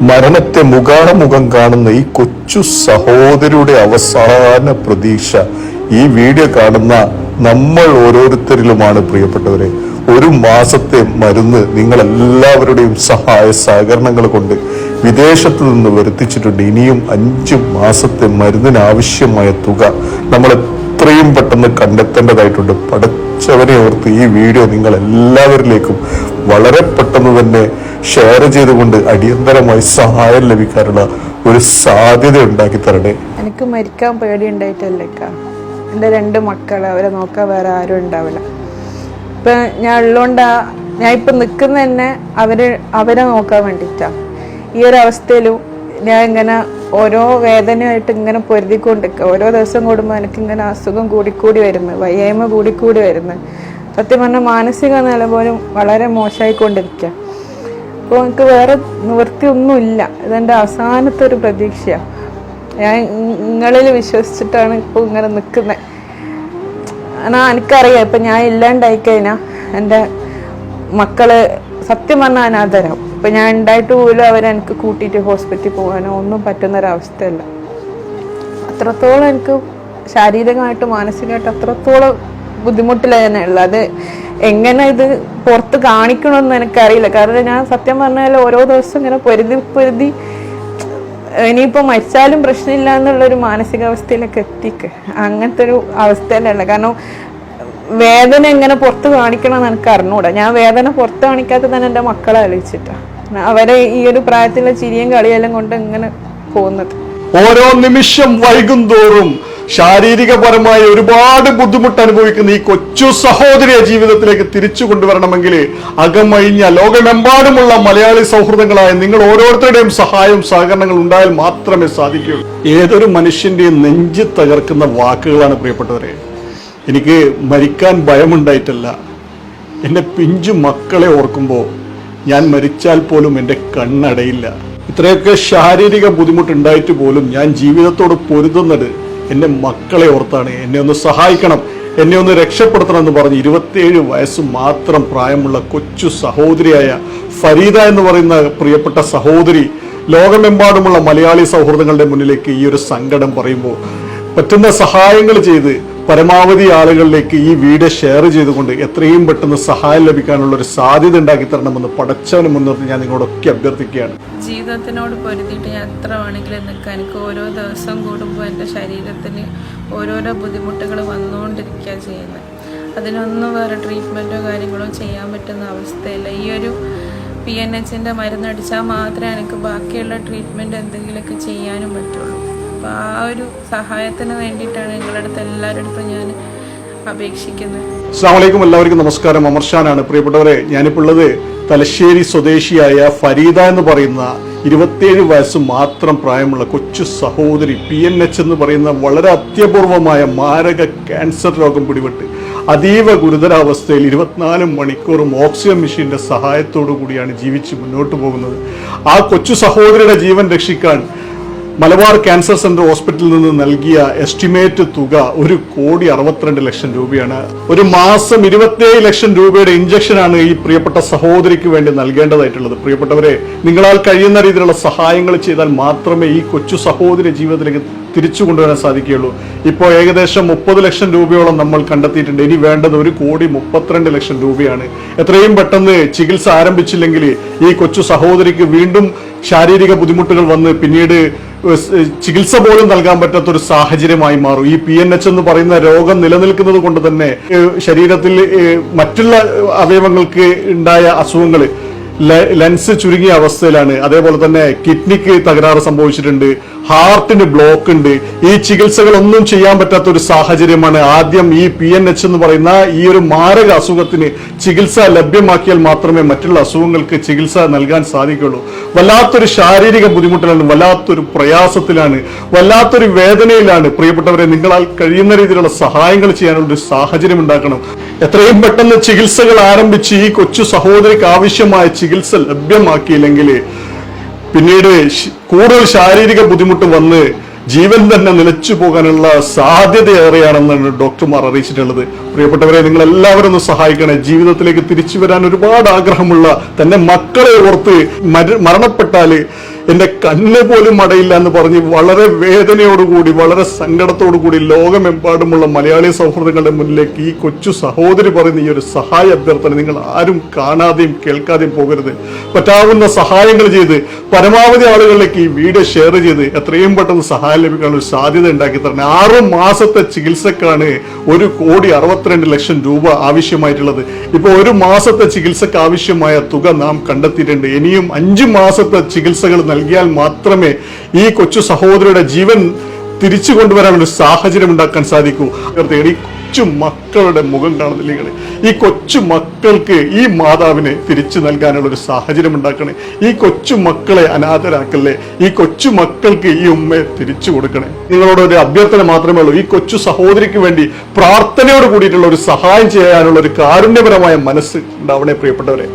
മരണത്തെ മുഖാമുഖം കാണുന്ന ഈ കൊച്ചു സഹോദരിയുടെ അവസാന പ്രതീക്ഷ ഈ വീഡിയോ കാണുന്ന നമ്മൾ ഓരോരുത്തരിലുമാണ് പ്രിയപ്പെട്ടവരെ. ഒരു മാസത്തെ മരുന്ന് നിങ്ങൾ എല്ലാവരുടെയും സഹായ സഹകരണങ്ങൾ കൊണ്ട് വിദേശത്ത് നിന്ന് വരുത്തിച്ചിട്ടുണ്ട്. ഇനിയും 5 മാസത്തെ മരുന്നിന് ആവശ്യമായ തുക നമ്മൾ എത്രയും പെട്ടെന്ന് കണ്ടെത്തേണ്ടതായിട്ടുണ്ട്. പഠിച്ചവരെ ഓർത്ത് ഈ വീഡിയോ നിങ്ങൾ എല്ലാവരിലേക്കും വളരെ പെട്ടെന്ന് തന്നെ ഷെയർ ചെയ്തുകൊണ്ട് അടിയന്തരമായി സഹായം ലഭിക്കാനുള്ള ഒരു സാധ്യത ഉണ്ടാക്കി തരണേ. എനിക്ക് മരിക്കാൻ പേടി ഉണ്ടായിട്ടല്ലേക്ക. എൻ്റെ 2 മക്കൾ, അവരെ നോക്കാൻ വേറെ ആരും ഉണ്ടാവില്ല. ഇപ്പം ഞാൻ ഉള്ളതുകൊണ്ട് ഞാൻ ഇപ്പം നിൽക്കുന്ന തന്നെ അവരെ നോക്കാൻ വേണ്ടിയിട്ടാണ്. ഈ ഒരു അവസ്ഥയിലും ഞാൻ ഇങ്ങനെ ഓരോ വേദനയായിട്ട് ഇങ്ങനെ പൊരുതിക്കൊണ്ടിരിക്കുക. ഓരോ ദിവസം കൂടുമ്പോൾ എനിക്കിങ്ങനെ അസുഖം കൂടിക്കൂടി വരുന്നത്, വയ്യായ്മ കൂടിക്കൂടി വരുന്നത്. സത്യം പറഞ്ഞാൽ മാനസിക നില പോലും വളരെ മോശമായിക്കൊണ്ടിരിക്കുക. അപ്പോൾ എനിക്ക് വേറെ നിവൃത്തിയൊന്നുമില്ല. ഇതെൻ്റെ അവസാനത്തെ ഒരു പ്രതീക്ഷയാണ്. ഞാൻ നിങ്ങളിൽ വിശ്വസിച്ചിട്ടാണ് ഇപ്പോൾ ഇങ്ങനെ നിൽക്കുന്നത്. എന്നാൽ എനിക്കറിയാം ഇപ്പം ഞാൻ ഇല്ലാണ്ടായിക്കഴിഞ്ഞാൽ എൻ്റെ മക്കൾ സത്യം പറഞ്ഞാൽ അനാഥരാവും. ഇപ്പം ഞാൻ ഉണ്ടായിട്ട് പോലും അവരെനിക്ക് കൂട്ടിയിട്ട് ഹോസ്പിറ്റലിൽ പോകാനോ ഒന്നും പറ്റുന്നൊരവസ്ഥയല്ല. അത്രത്തോളം എനിക്ക് ശാരീരികമായിട്ട് മാനസികമായിട്ട് അത്രത്തോളം ബുദ്ധിമുട്ടിലാണ് തന്നെ ഉള്ളത്. അത് എങ്ങനെ ഇത് പുറത്ത് കാണിക്കണമെന്ന് എനിക്കറിയില്ല. കാരണം ഞാൻ സത്യം പറഞ്ഞാൽ ഓരോ ദിവസം ഇങ്ങനെ പൊരുതി ഇനിയിപ്പോൾ മരിച്ചാലും പ്രശ്നമില്ല എന്നുള്ളൊരു മാനസികാവസ്ഥയിലൊക്കെ എത്തിക്ക്. അങ്ങനത്തെ ഒരു അവസ്ഥയിലല്ല. കാരണം വേദന എങ്ങനെ പുറത്ത് കാണിക്കണമെന്ന് എനിക്ക് അറിഞ്ഞൂടാ. ഞാൻ വേദന പുറത്ത് കാണിക്കാത്തത് തന്നെ എൻ്റെ മക്കളെ ആലോചിച്ചിട്ടാണ്. അവരെ ഈ ഒരു പ്രായത്തിലുള്ള ചിരിയും കളിയെല്ലാം കൊണ്ട് ഇങ്ങനെ പോകുന്നത്. ഓരോ നിമിഷം വൈകും തോറും ശാരീരികപരമായി ഒരുപാട് ബുദ്ധിമുട്ട് അനുഭവിക്കുന്ന ഈ കൊച്ചു സഹോദരിയെ ജീവിതത്തിലേക്ക് തിരിച്ചു കൊണ്ടുവരണമെങ്കിൽ അകമഴിഞ്ഞ ലോകമെമ്പാടുമുള്ള മലയാളി സൗഹൃദങ്ങളായ നിങ്ങൾ ഓരോരുത്തരുടെയും സഹായവും സഹകരണങ്ങൾ ഉണ്ടായാൽ മാത്രമേ സാധിക്കുകയുള്ളൂ. ഏതൊരു മനുഷ്യന്റെയും നെഞ്ച് തകർക്കുന്ന വാക്കുകളാണ് പ്രിയപ്പെട്ടവരെ. എനിക്ക് മരിക്കാൻ ഭയമുണ്ടായിട്ടല്ല, എൻ്റെ പിഞ്ചു മക്കളെ ഓർക്കുമ്പോൾ ഞാൻ മരിച്ചാൽ പോലും എൻ്റെ കണ്ണടയില്ല. ഇത്രയൊക്കെ ശാരീരിക ബുദ്ധിമുട്ടുണ്ടായിട്ട് പോലും ഞാൻ ജീവിതത്തോട് പൊരുതുന്നത് എൻ്റെ മക്കളെ ഓർത്താണ്. എന്നെ ഒന്ന് സഹായിക്കണം, എന്നെ ഒന്ന് രക്ഷപ്പെടുത്തണം എന്ന് പറഞ്ഞ് 27 വയസ്സ് മാത്രം പ്രായമുള്ള കൊച്ചു സഹോദരിയായ ഫരീദ എന്ന് പറയുന്ന പ്രിയപ്പെട്ട സഹോദരി ലോകമെമ്പാടുമുള്ള മലയാളി സൗഹൃദങ്ങളുടെ മുന്നിലേക്ക് ഈ ഒരു സങ്കടം പറയുമ്പോൾ പറ്റുന്ന സഹായങ്ങൾ ചെയ്ത് പരമാവധി ആളുകളിലേക്ക് ഈ വീഡിയോ ഷെയർ ചെയ്തുകൊണ്ട് എത്രയും പെട്ടെന്ന് സഹായം ലഭിക്കാനുള്ള ഒരു സാധ്യത ഉണ്ടാക്കി തരണമെന്ന് പടച്ചവന് മുൻനിർത്തി ഞാൻ നിങ്ങളോടൊക്കെ അഭ്യർത്ഥിക്കുകയാണ്. ജീവിതത്തിനോട് പൊരുതിയിട്ട് ഞാൻ എത്ര വേണമെങ്കിലും നിൽക്കാൻ. എനിക്ക് ഓരോ ദിവസം കൂടുമ്പോൾ എൻ്റെ ശരീരത്തിന് ഓരോരോ ബുദ്ധിമുട്ടുകൾ വന്നുകൊണ്ടിരിക്കുക ചെയ്യുന്നത്. അതിനൊന്നും വേറെ ട്രീറ്റ്മെൻറ്റോ കാര്യങ്ങളോ ചെയ്യാൻ പറ്റുന്ന അവസ്ഥയില്ല. ഈ ഒരു PNHൻ്റെ മരുന്നടിച്ചാൽ മാത്രമേ എനിക്ക് ബാക്കിയുള്ള ട്രീറ്റ്മെൻറ്റ് എന്തെങ്കിലുമൊക്കെ ചെയ്യാനും പറ്റുള്ളൂ. അപ്പോൾ ആ ഒരു സഹായത്തിന് വേണ്ടിയിട്ടാണ് നിങ്ങളുടെ അടുത്ത് എല്ലാവരുടെ അടുത്തും ഞാൻ അപേക്ഷിക്കുന്നത്. അസ്സലാമു അലൈക്കും, എല്ലാവർക്കും നമസ്കാരം. അമർഷാനാണ്. പ്രിയപ്പെട്ടവരെ, ഞാനിപ്പോൾ ഉള്ളത് തലശ്ശേരി സ്വദേശിയായ ഫരീദ എന്ന് പറയുന്ന 27 വയസ്സ് മാത്രം പ്രായമുള്ള കൊച്ചു സഹോദരി PNH എന്ന് പറയുന്ന വളരെ അത്യപൂർവമായ മാരക ക്യാൻസർ രോഗം പിടിപെട്ട് അതീവ ഗുരുതരാവസ്ഥയിൽ 24 മണിക്കൂറും ഓക്സിജൻ മെഷീന്റെ സഹായത്തോടു കൂടിയാണ് ജീവിച്ച് മുന്നോട്ട് പോകുന്നത്. ആ കൊച്ചു സഹോദരിയുടെ ജീവൻ രക്ഷിക്കാൻ മലബാർ ക്യാൻസർ സെന്റർ ഹോസ്പിറ്റലിൽ നിന്ന് നൽകിയ എസ്റ്റിമേറ്റ് തുക 1,62,00,000 രൂപയാണ്. ഒരു മാസം 27 ലക്ഷം രൂപയുടെ ഇഞ്ചക്ഷനാണ് ഈ പ്രിയപ്പെട്ട സഹോദരിക്ക് വേണ്ടി നൽകേണ്ടതായിട്ടുള്ളത്. പ്രിയപ്പെട്ടവരെ, നിങ്ങളാൽ കഴിയുന്ന രീതിയിലുള്ള സഹായങ്ങൾ ചെയ്താൽ മാത്രമേ ഈ കൊച്ചു സഹോദരി ജീവിതത്തിലേക്ക് തിരിച്ചു കൊണ്ടുവരാൻ സാധിക്കുകയുള്ളൂ. ഇപ്പോൾ ഏകദേശം 30 ലക്ഷം രൂപയോളം നമ്മൾ കണ്ടെത്തിയിട്ടുണ്ട്. ഇനി വേണ്ടത് 1,32,00,000 രൂപയാണ്. എത്രയും പെട്ടെന്ന് ചികിത്സ ആരംഭിച്ചില്ലെങ്കിൽ ഈ കൊച്ചു സഹോദരിക്ക് വീണ്ടും ശാരീരിക ബുദ്ധിമുട്ടുകൾ വന്ന് പിന്നീട് ചികിത്സ പോലും നൽകാൻ പറ്റാത്ത ഒരു സാഹചര്യമായി മാറും. ഈ PNH എന്ന് പറയുന്ന രോഗം നിലനിൽക്കുന്നത് കൊണ്ട് തന്നെ ശരീരത്തിൽ മറ്റുള്ള അവയവങ്ങൾക്ക് ഉണ്ടായ അസുഖങ്ങൾ, ലെൻസ് ചുരുങ്ങിയ അവസ്ഥയിലാണ്. അതേപോലെ തന്നെ കിഡ്നിക്ക് തകരാറ് സംഭവിച്ചിട്ടുണ്ട്, ഹാർട്ടിന് ബ്ലോക്ക് ഉണ്ട്. ഈ ചികിത്സകളൊന്നും ചെയ്യാൻ പറ്റാത്ത ഒരു സാഹചര്യമാണ്. ആദ്യം ഈ PNH എന്ന് പറയുന്ന ഈ ഒരു മാരക അസുഖത്തിന് ചികിത്സ ലഭ്യമാക്കിയാൽ മാത്രമേ മറ്റുള്ള അസുഖങ്ങൾക്ക് ചികിത്സ നൽകാൻ സാധിക്കുള്ളൂ. വല്ലാത്തൊരു ശാരീരിക ബുദ്ധിമുട്ടിലാണ്, വല്ലാത്തൊരു പ്രയാസത്തിലാണ്, വല്ലാത്തൊരു വേദനയിലാണ്. പ്രിയപ്പെട്ടവരെ, നിങ്ങളാൽ കഴിയുന്ന രീതിയിലുള്ള സഹായങ്ങൾ ചെയ്യാനുള്ള ഒരു സാഹചര്യം ഉണ്ടാക്കണം. എത്രയും പെട്ടെന്ന് ചികിത്സകൾ ആരംഭിച്ച് ഈ കൊച്ചു സഹോദരിക്ക് ആവശ്യമായ ചികിത്സ ലഭ്യമാക്കിയില്ലെങ്കിൽ പിന്നീട് കൂടുതൽ ശാരീരിക ബുദ്ധിമുട്ട് വന്ന് ജീവൻ തന്നെ നിലച്ചു പോകാനുള്ള സാധ്യത ഏറെയാണെന്നാണ് ഡോക്ടർമാർ അറിയിച്ചിട്ടുള്ളത്. പ്രിയപ്പെട്ടവരെ, നിങ്ങൾ എല്ലാവരും ഒന്ന് സഹായിക്കണേ. ജീവിതത്തിലേക്ക് തിരിച്ചു വരാൻ ഒരുപാട് ആഗ്രഹമുള്ള തന്റെ മക്കളെ ഓർത്ത് മരണപ്പെട്ടാൽ എന്റെ കണ്ണ് പോലും അടയില്ല എന്ന് പറഞ്ഞ് വളരെ വേദനയോടുകൂടി വളരെ സങ്കടത്തോടുകൂടി ലോകമെമ്പാടുമുള്ള മലയാളി സൗഹൃദങ്ങളുടെ മുന്നിലേക്ക് ഈ കൊച്ചു സഹോദരി പറയുന്ന ഈ ഒരു സഹായ അഭ്യർത്ഥന നിങ്ങൾ ആരും കാണാതെയും കേൾക്കാതെയും പോകരുത്. പറ്റാവുന്ന സഹായങ്ങൾ ചെയ്ത് പരമാവധി ആളുകളിലേക്ക് ഈ വീഡിയോ ഷെയർ ചെയ്ത് എത്രയും പെട്ടെന്ന് സഹായം ലഭിക്കാനുള്ള ഒരു സാധ്യത ഉണ്ടാക്കി തരണം. 6 മാസത്തെ ചികിത്സക്കാണ് 1,62,00,000 രൂപ ആവശ്യമായിട്ടുള്ളത്. ഇപ്പൊ 1 മാസത്തെ ചികിത്സക്ക് ആവശ്യമായ തുക നാം കണ്ടെത്തിയിട്ടുണ്ട്. ഇനിയും 5 മാസത്തെ ചികിത്സകൾ നൽകിയാൽ മാത്രമേ ഈ കൊച്ചു സഹോദരിയുടെ ജീവൻ തിരിച്ചു കൊണ്ടുവരാനുള്ള ഒരു സാഹചര്യം ഉണ്ടാക്കാൻ സാധിക്കൂ. ഈ കൊച്ചു മക്കളുടെ മുഖം കാണുന്നില്ല. ഈ കൊച്ചു മക്കൾക്ക് ഈ മാതാവിനെ തിരിച്ചു നൽകാനുള്ള ഒരു സാഹചര്യം ഉണ്ടാക്കണേ. ഈ കൊച്ചു മക്കളെ അനാഥരാക്കല്ലേ. ഈ കൊച്ചു മക്കൾക്ക് ഈ ഉമ്മയെ തിരിച്ചു കൊടുക്കണേ. നിങ്ങളോട് ഒരു അഭ്യർത്ഥന മാത്രമേ ഉള്ളൂ. ഈ കൊച്ചു സഹോദരിക്ക് വേണ്ടി പ്രാർത്ഥനയോട് കൂടിയിട്ടുള്ള ഒരു സഹായം ചെയ്യാനുള്ള ഒരു കാരുണ്യപരമായ മനസ്സ് ഉണ്ടാവണേ പ്രിയപ്പെട്ടവരെ.